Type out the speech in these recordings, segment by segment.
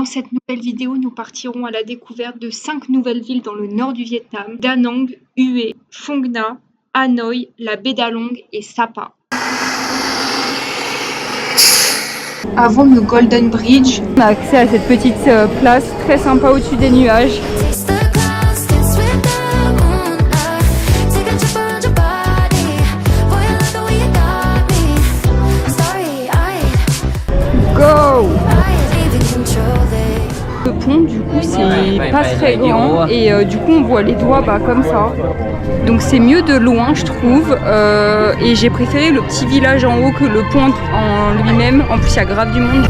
cette nouvelle vidéo, nous partirons à la découverte de 5 nouvelles villes dans le nord du Vietnam, Da Nang, Hue, Phong Nha, Hanoï, la baie d'Along et Sapa. Avant le Golden Bridge, on a accès à cette petite place très sympa au-dessus des nuages. Go! Le pont, du coup, c'est pas très grand et du coup, on voit les doigts comme ça. Donc c'est mieux de loin, je trouve. Et j'ai préféré le petit village en haut que le pont en lui-même. En plus, il y a grave du monde.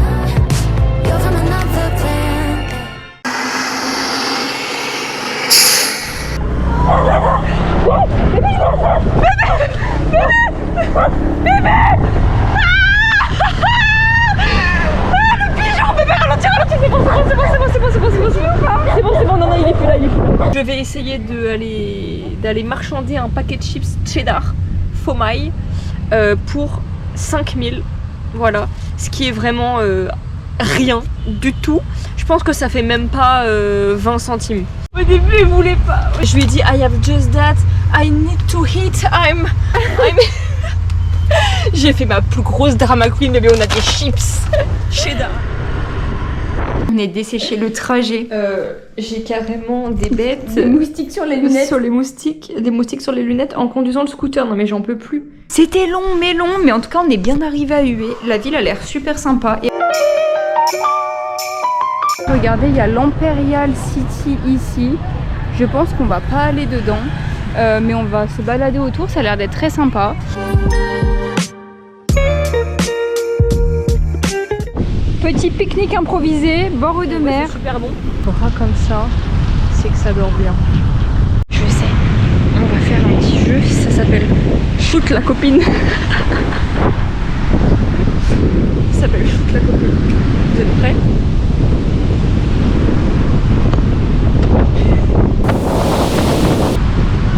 Je vais essayer d'aller marchander un paquet de chips cheddar Pho Mai pour 5000, voilà, ce qui est vraiment rien du tout. Je pense que ça fait même pas 20 centimes. Au début il voulait pas. Je lui ai dit I have just that, I need to eat, I'm... J'ai fait ma plus grosse drama queen, bébé, on a des chips cheddar. On est desséché le trajet. J'ai carrément des bêtes. Des moustiques sur les lunettes. Sur les moustiques. Des moustiques sur les lunettes en conduisant le scooter. Non mais j'en peux plus. C'était long, mais en tout cas on est bien arrivé à Hue. La ville a l'air super sympa. Et... regardez, il y a l'Imperial City ici. Je pense qu'on va pas aller dedans. Mais on va se balader autour. Ça a l'air d'être très sympa. Petit pique-nique improvisé, bord de mer. C'est super bon. Aura comme ça, c'est que ça dort bien. Je sais, on va faire un petit jeu, ça s'appelle Shoot la copine. Ça s'appelle Shoot la copine. Vous êtes prêts?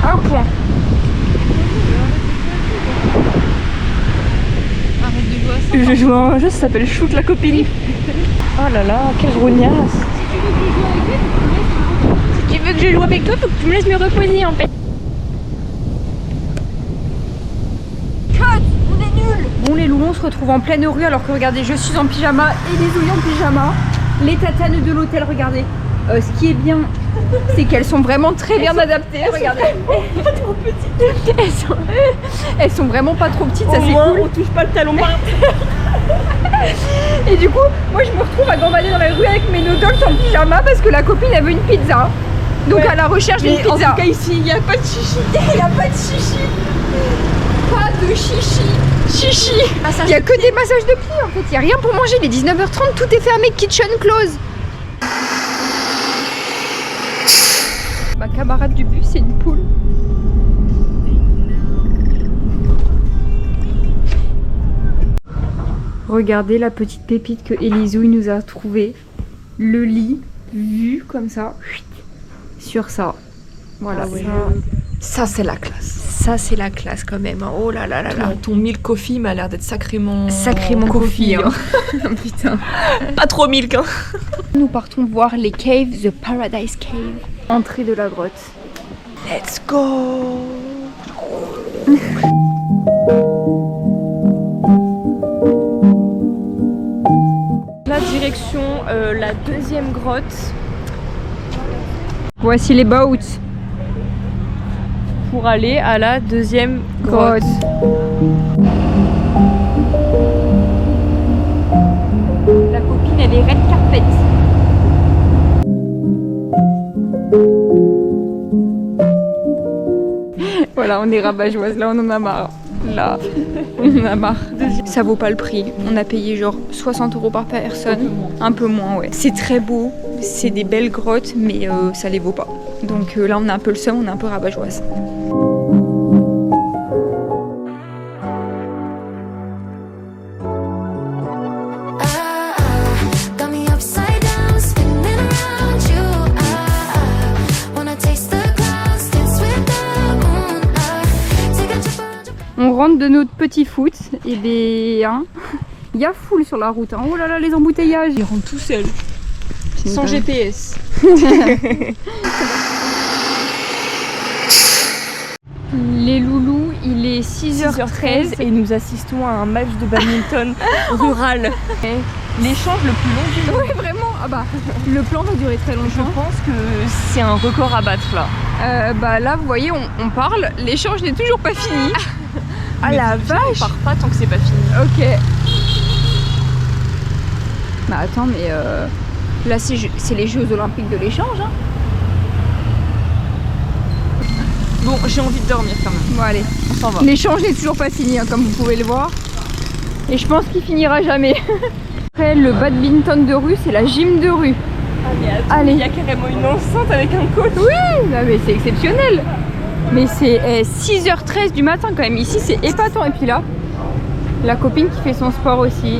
Un point. Je joue à un jeu, ça s'appelle Shoot la copine. Oh là là, quelle grognasse. Si tu veux que je joue avec toi, faut que tu me laisses me reposer en fait. Cut, on est nuls. Bon les loulous, on se retrouve en pleine rue alors que regardez, je suis en pyjama et les ouïes en pyjama. Les tatanes de l'hôtel, regardez. Ce qui est bien, c'est qu'elles sont vraiment très bien adaptées. Regardez. Pas trop petites. Elles sont vraiment pas trop petites, ça c'est cool. On touche pas le talon par Et du coup, moi je me retrouve à gambader dans la rue avec mes noodles en pyjama parce que la copine elle veut une pizza. Donc à la recherche d'une pizza. En tout cas ici, il n'y a pas de chichi. Il n'y a pas de chichi. Pas de chichi. Chichi. Il n'y a que des massages de pieds en fait. Il n'y a rien pour manger. Il est 19h30, tout est fermé, kitchen close. Ma camarade du bus, c'est une poule. Regardez la petite pépite que Elisouille nous a trouvée. Le lit vu comme ça sur ça. Voilà. Ah ouais. Ça c'est la classe. Ça c'est la classe quand même. Oh là là là là. Ton milk coffee m'a l'air d'être sacrément coffee. Hein. Putain. Pas trop milk. Hein. Nous partons voir les caves, The Paradise Cave. Entrée de la grotte. Let's go. La direction, la deuxième grotte. Voici les boats pour aller à la deuxième grotte. La copine, elle est red carpet. Voilà, on est rabat-joise, là on en a marre. Là, on en a marre. Ça vaut pas le prix. On a payé genre 60 € par personne. Un peu moins, ouais. C'est très beau, c'est des belles grottes, mais ça les vaut pas. Donc là on a un peu le seum, on est un peu rabat-joise. On rentre de notre petit foot et bien, il y a foule sur la route. Hein. Oh là là, les embouteillages. Ils rentrent tout seuls. copine. Sans quand même. GPS. Les loulous, il est 6h13 et nous assistons à un match de badminton rural. L'échange le plus long du monde. Oui, vraiment. Ah bah, le plan va durer très Je longtemps. pense que c'est un record à battre là. Bah là, vous voyez, on parle. L'échange n'est toujours pas fini. Ah Mais la on vache. part pas tant que c'est pas fini. Ok. Bah attends, mais là c'est les Jeux Olympiques de l'échange. Hein. Bon, j'ai envie de dormir quand même. Bon allez, On s'en va. l'échange n'est toujours pas fini, hein, comme vous pouvez le voir. Et je pense qu'il finira jamais. Après, le badminton de rue, c'est la gym de rue. Ah, mais attends, Allez. il y a carrément une enceinte avec un coach. Oui, non, mais c'est exceptionnel. Mais c'est 6h13 du matin quand même. Ici, c'est épatant. Et puis là, la copine qui fait son sport aussi.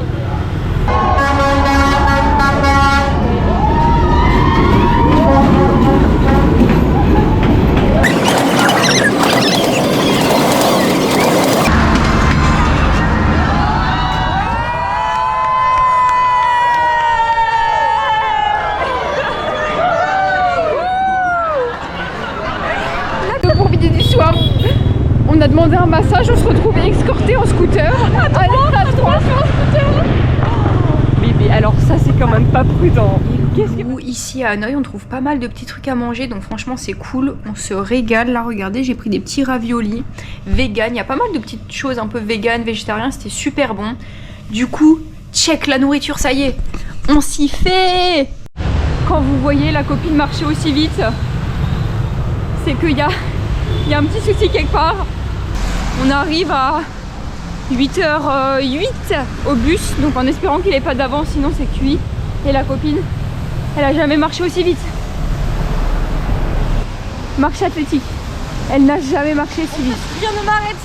Pour profiter du soir, on a demandé un massage, on se retrouvait escortés en scooter. À 3 sur un scooter. Mais alors ça c'est quand même pas prudent. Ici à Hanoï, on trouve pas mal de petits trucs à manger, donc franchement c'est cool, on se régale. Là regardez, j'ai pris des petits raviolis vegan, il y a pas mal de petites choses un peu vegan, végétarien, c'était super bon. Du coup, check la nourriture, ça y est, on s'y fait. Quand vous voyez la copine marcher aussi vite, c'est qu'il y a un petit souci quelque part. On arrive à 8h08 au bus, donc en espérant qu'il n'ait pas d'avance, sinon c'est cuit. Et la copine, elle a jamais marché aussi vite. Marche athlétique. Elle n'a jamais marché si vite. Viens, ne m'arrête.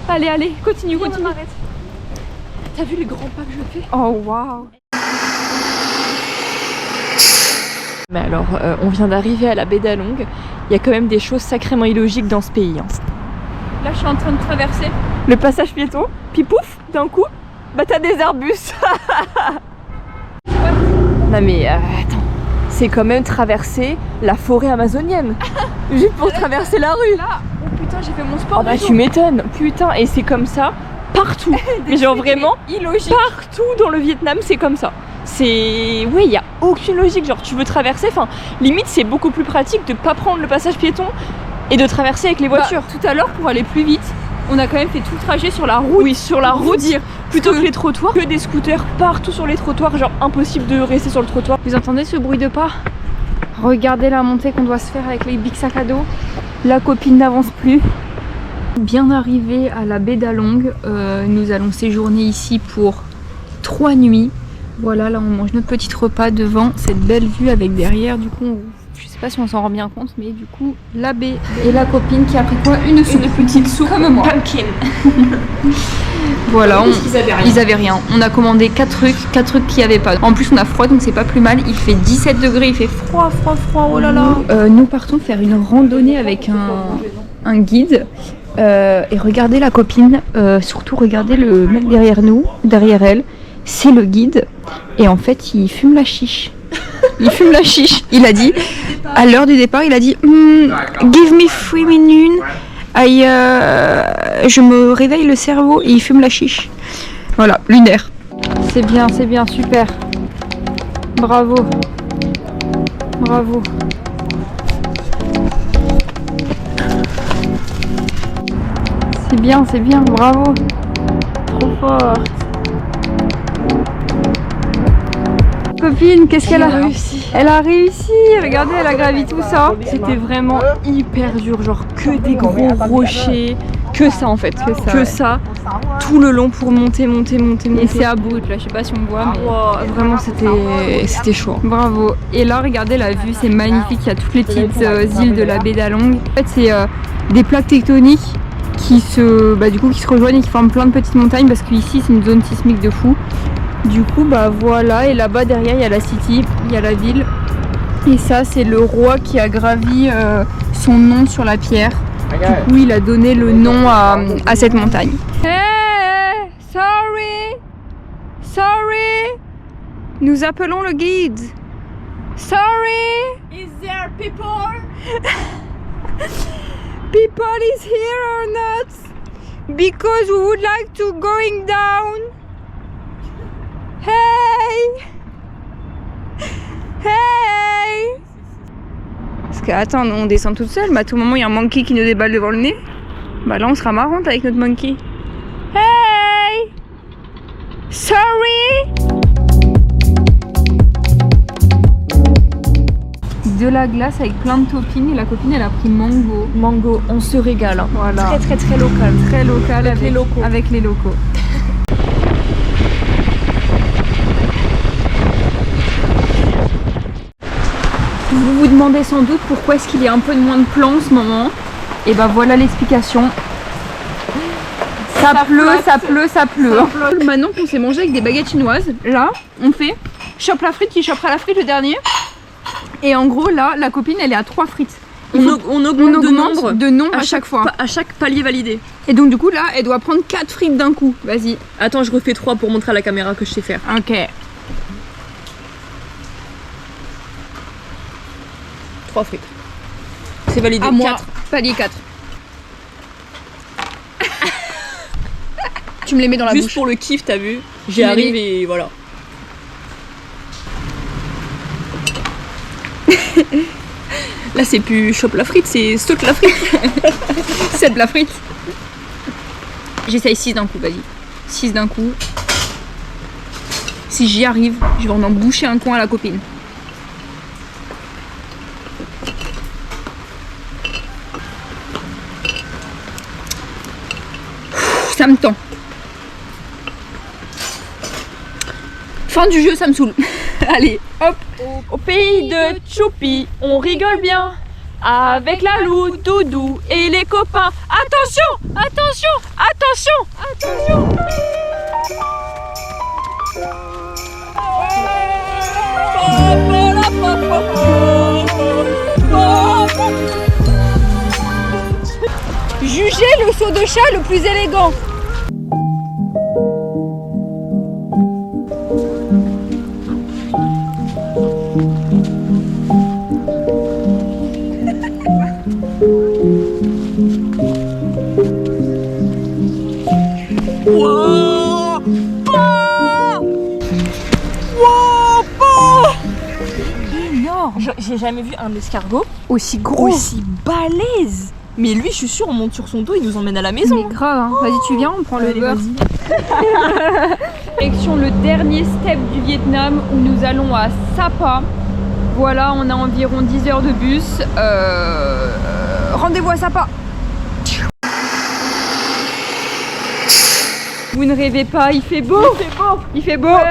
Allez, allez, continue, Viens, ne continue. m'arrête. T'as vu les grands pas que je fais? Oh waouh. Mais alors, on vient d'arriver à la baie d'Along. Il y a quand même des choses sacrément illogiques dans ce pays. Hein. Là, je suis en train de traverser. Le passage piéton, puis pouf, d'un coup, bah t'as des arbustes. Non mais attends, c'est quand même traverser la forêt amazonienne. Juste pour traverser la rue. Là, oh putain, j'ai fait mon sport. Oh bah du jour. tu m'étonnes, putain, et c'est comme ça partout. Mais genre vraiment, illogique. partout dans le Vietnam, c'est comme ça. C'est... Oui, il n'y a aucune logique, genre tu veux traverser, enfin, limite c'est beaucoup plus pratique de pas prendre le passage piéton et de traverser avec les voitures. Bah, tout à l'heure, pour aller plus vite, on a quand même fait tout le trajet sur la route. Oui, sur la Pour vous route, dire. plutôt que- que les trottoirs, que des scooters partout sur les trottoirs, genre impossible de rester sur le trottoir. Vous entendez ce bruit de pas? Regardez la montée qu'on doit se faire avec les big sacs à dos. La copine n'avance plus. Bien arrivé à la baie d'Along, nous allons séjourner ici pour 3 nuits. Voilà, là on mange notre petit repas devant cette belle vue avec derrière, du coup, je sais pas si on s'en rend bien compte, mais du coup, la baie. Et la copine qui a pris quoi? Une soupe. Une petite soupe. Comme moi. Pumpkin. Voilà, Ils ils avaient rien. On a commandé 4 trucs qu'il n'y avait pas. En plus, on a froid, donc c'est pas plus mal. Il fait 17 degrés, il fait froid, oh là là. Nous partons faire une randonnée avec un guide. Et regardez la copine, surtout regardez le mec derrière nous, derrière elle. C'est le guide. Et en fait, il fume la chiche. Il fume la chiche. Il a dit, à l'heure du départ, il a dit give me 3 minutes. Je me réveille le cerveau et il fume la chiche. Voilà, lunaire. C'est bien, super. Bravo. Bravo. C'est bien, bravo. Trop fort. Copine, qu'est-ce qu'elle a réussi. Elle a réussi, regardez, elle a gravi tout ça. C'était vraiment hyper dur, genre que des gros rochers, que ça en fait, Que ça. tout le long pour monter. Et c'est à bout, là, je sais pas si on voit, mais Wow, vraiment c'était chaud. bravo. Et là, regardez la vue, c'est magnifique. Il y a toutes les petites îles de la baie d'Along. En fait, c'est des plaques tectoniques qui se rejoignent et qui forment plein de petites montagnes parce qu'ici, c'est une zone sismique de fou. Du coup, bah voilà. Et là-bas, derrière, il y a la city, il y a la ville. Et ça, c'est le roi qui a gravi son nom sur la pierre. Du coup, il a donné le nom à cette montagne. Hey, sorry. Nous appelons le guide. Sorry. Is there people? People is here or not? Because we would like to going down. Hey. Hey. Parce que attends, on descend toute seule, mais à tout moment il y a un monkey qui nous déballe devant le nez. Bah là on sera marrante avec notre monkey. Hey. Sorry. De la glace avec plein de toppings et la copine elle a pris mango. Mango, on se régale. Hein. Voilà. Très local. Très local avec les locaux. Avec les locaux. Vous vous demandez sans doute pourquoi est-ce qu'il y a un peu de moins de plans en ce moment. Et ben voilà l'explication. Ça pleut. Maintenant qu'on s'est mangé avec des baguettes chinoises, là on fait chope la frite qui chopera la frite le dernier. Et en gros là la copine elle est à 3 frites. On augmente de nombre à chaque fois. À chaque palier validé. Et donc du coup là elle doit prendre 4 frites d'un coup. Vas-y. Attends, je refais 3 pour montrer à la caméra que je sais faire. Ok. 3 frites. C'est validé. À moi. 4. Palier 4. Tu me les mets dans la bouche. Juste pour le kiff, t'as vu. J'y arrive et voilà. Là c'est plus chope la frite, c'est stock la frite. C'est de la frite. J'essaye 6 d'un coup, vas-y. 6 d'un coup. Si j'y arrive, je vais en boucher un coin à la copine. Ça me tend. Fin du jeu, ça me saoule. Allez, hop. Au pays de Choupi, on rigole bien. Avec la loup, Doudou et les copains. Attention, attention, attention, attention. Jugez le saut de chat le plus élégant. J'ai jamais vu un escargot Aussi gros. aussi balèze. Mais lui, je suis sûre, on monte sur son dos, il nous emmène à la maison. Mais grave, hein. Vas-y, tu viens, on prend le Allez, beurre. Direction le dernier step du Vietnam où nous allons à Sapa. Voilà, on a environ 10 heures de bus. Rendez-vous à Sapa. Vous ne rêvez pas, il fait beau. Il fait beau. Il fait beau. Ouais.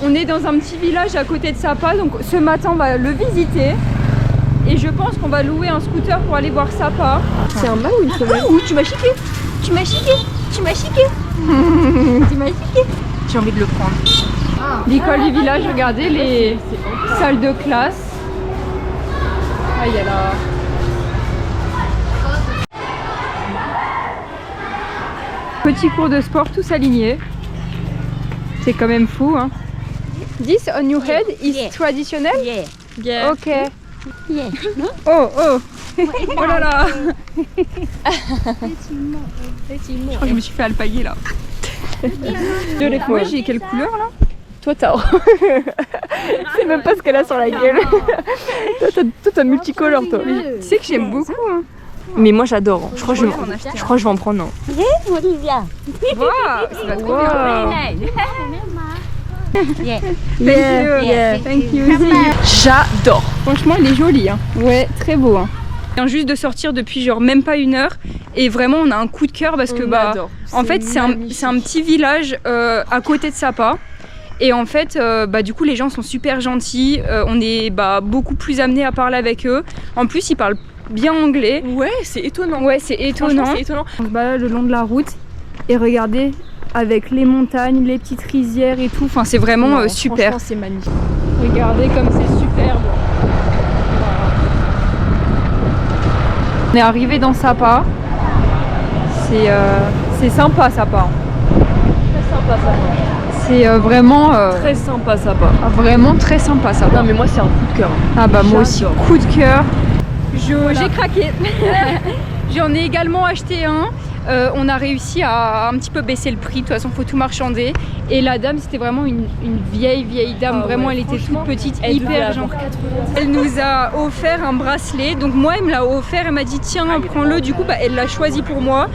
On est dans un petit village à côté de Sapa, donc ce matin on va le visiter. Et je pense qu'on va louer un scooter pour aller voir Sapa. C'est un mâle ou une femelle? Ouh, tu m'as chiqué. Tu m'as chiqué. Tu m'as chiqué. Tu m'as chiqué. J'ai envie de le prendre. L'école du village, regardez les salles de classe. Ah, il y a la... Petit cours de sport, tous alignés. C'est quand même fou, hein. This on your head is traditional? Yeah. Yeah. Ok. Yeah. Oh, oh. Oh là là. Je crois que je me suis fait alpaguer là. Moi j'ai quelle couleur là? Toi, t'as. C'est même pas ce qu'elle a sur la gueule. Toi, t'as multicolore, toi. Tu sais que j'aime beaucoup, hein. Mais moi, j'adore. Je crois que je vais en prendre un. Olivia. Wow, ça va trop bien. Wow. Yeah. Thank you. J'adore. Franchement, il est joli, hein. Ouais, très beau, hein. On vient juste de sortir depuis genre même pas 1 heure et vraiment on a un coup de cœur parce que bah en fait c'est un petit village à côté de Sapa. Et en fait, bah, du coup, les gens sont super gentils. On est beaucoup plus amenés à parler avec eux. En plus, ils parlent bien anglais. Ouais, c'est étonnant. Ouais, c'est étonnant. C'est étonnant. On se balade le long de la route et regardez avec les montagnes, les petites rizières et tout. Enfin, c'est vraiment super. C'est magnifique. Regardez comme c'est superbe. On est arrivé dans Sapa. C'est sympa Sapa. Très sympa ça. c'est vraiment Très sympa ça va. vraiment très sympa ça. Non mais moi c'est un coup de cœur. Ah bah moi aussi, J'adore. coup de cœur. J'ai craqué. J'en ai également acheté un. On a réussi à un petit peu baisser le prix. De toute façon, faut tout marchander. Et la dame, c'était vraiment une vieille dame. Ah vraiment, ouais, elle était toute petite, elle devait hyper avoir gentille. 80. Elle nous a offert un bracelet. Donc moi, elle me l'a offert. Elle m'a dit tiens, prends-le. Du coup, bah, elle l'a choisi pour moi.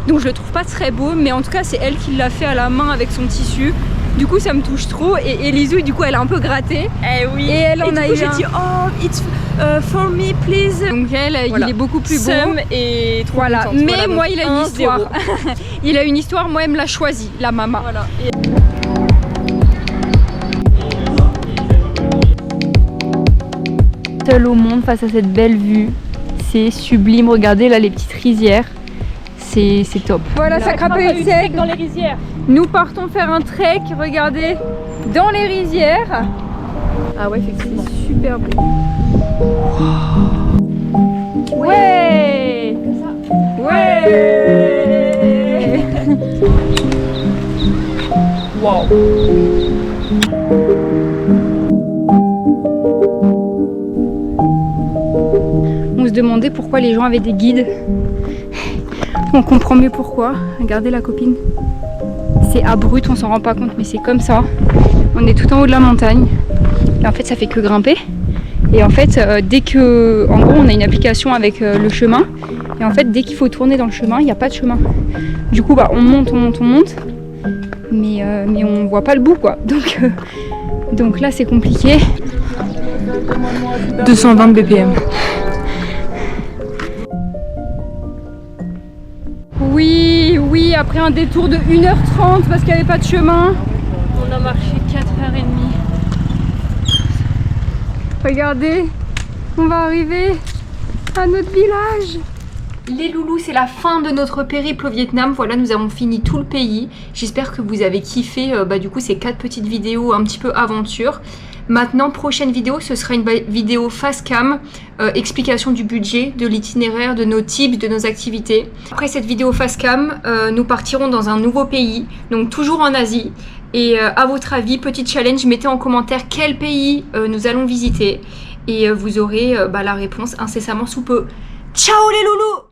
Donc je le trouve pas très beau, mais en tout cas, c'est elle qui l'a fait à la main avec son tissu. Du coup, ça me touche trop. Et Elisou, du coup, elle a un peu gratté. Eh oui. Et elle en du a coup, eu j'ai un. dit oh it's for me please. Donc elle, Voilà. il est beaucoup plus beau. Sam et trop Voilà, contente. mais Voilà, moi donc il a une 1-0. histoire. Il a une histoire, moi elle me l'a choisi, la maman. Voilà. Et... Seul au monde face à cette belle vue, c'est sublime. Regardez là les petites rizières, c'est top. Voilà, ça crapule sec. dans les rizières. Nous partons faire un trek, regardez, dans les rizières. Ah ouais, effectivement. Super beau. Ouais. Ouais. Wow. On se demandait pourquoi les gens avaient des guides. On comprend mieux pourquoi. Regardez la copine. C'est abrupt, on s'en rend pas compte, mais c'est comme ça. On est tout en haut de la montagne. Et en fait, ça fait que grimper. Et en fait, dès que... En gros, on a une application avec le chemin. Et en fait, dès qu'il faut tourner dans le chemin, il n'y a pas de chemin. Du coup, bah, on monte. Mais on voit pas le bout, quoi. Donc là, c'est compliqué. 220 BPM. Oui, après un détour de 1h30 parce qu'il n'y avait pas de chemin. On a marché 4h30. Regardez, on va arriver à notre village. Les loulous, c'est la fin de notre périple au Vietnam. Voilà, nous avons fini tout le pays. J'espère que vous avez kiffé du coup ces 4 petites vidéos un petit peu aventure. Maintenant, prochaine vidéo, ce sera une vidéo face cam, explication du budget, de l'itinéraire, de nos tips, de nos activités. Après cette vidéo face cam, nous partirons dans un nouveau pays, donc toujours en Asie. Et à votre avis, petit challenge, mettez en commentaire quel pays nous allons visiter. Et vous aurez la réponse incessamment sous peu. Ciao les loulous!